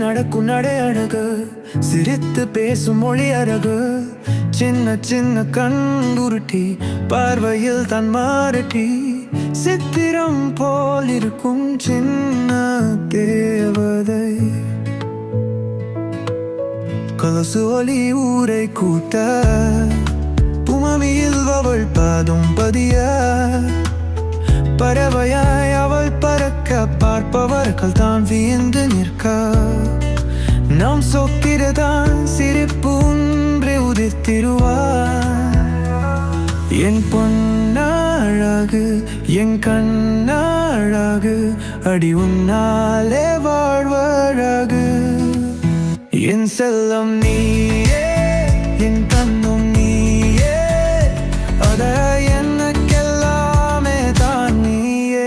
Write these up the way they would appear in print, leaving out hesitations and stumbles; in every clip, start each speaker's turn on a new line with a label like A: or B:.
A: நடக்கும் நடை அழகு, சிரித்து பேசும் மொழி அழகு, சின்ன சின்ன கண்குருட்டி பார்வையில் தன் மாரட்டி, சித்திரம் போல் இருக்கும் சின்ன தேவதை. கொலுசு ஒலி ஊரை கூட்ட, புமமியில் அவள் பாதம் பதிய, பறவையாய் அவள் பறக்க பார்ப்பவர்கள் தான் வியந்து நிற்க, நாம் சொக்கிரதான் சிரிப்பு ஒன்றே உதிர்த்திருவார். என் பொன்னழகு என் கண்ணழகு, அடி உன்னாலே வாழ்வழகு. என் செல்லம் நீயே, என் கண்ணும் நீயே, அத எனக்கெல்லாமே தான் நீயே.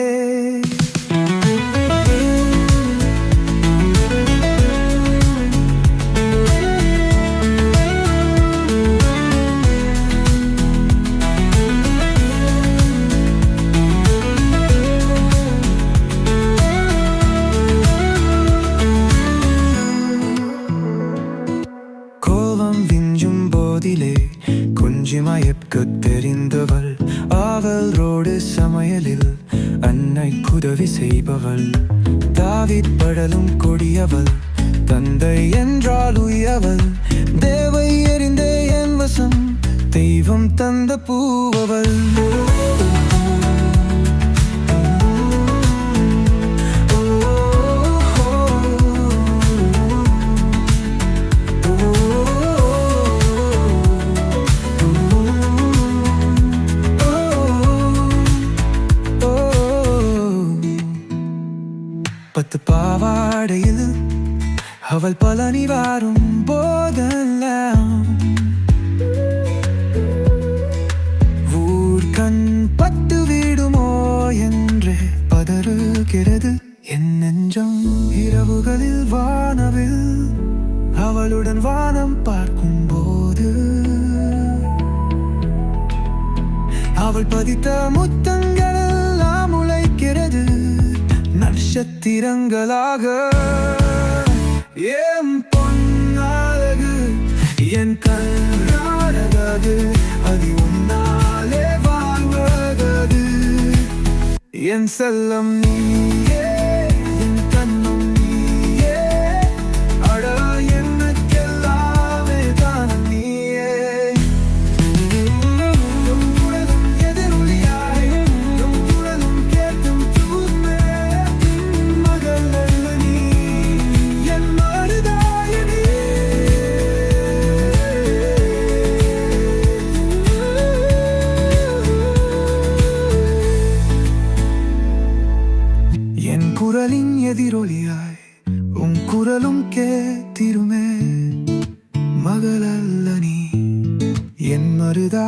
A: கொஞ்சி மயக்கத் தெரிந்தவள், அவள் ரோடு சமையலில் அன்னை உதவி செய்பவள், தாவித் படலும் கொடியவள், தந்தை என்றால் உயவள், தேவை எறிந்த என் வசம் தெய்வம் தந்த பூவவள். பத்து பாவாடையில் அவள் பழனி வாரும் போதெல்லாம், ஊர்கண் பட்டு விடுமோ என்று பதறுகிறது என் நெஞ்சம். இரவுகளில் வானவில் அவளுடன் வானம் பார்க்கும் போது, அவள் பதித்த முத்தங்கள் எல்லாம் உழைக்கிறது நட்சத்திரங்களாக. என் பொன்னழகு என் கண்ணழகு, அது உன்னாலே வாழ்வழகு. என் செல்லம் நீயே, என் கண்ணும் நீயே, அட எனக்கெல்லாமே தான் நீயே. குரலின் எதிரொலியாய் உன் குரலும் கேட்டிருமே, மகளல்ல நீ என் மருதா.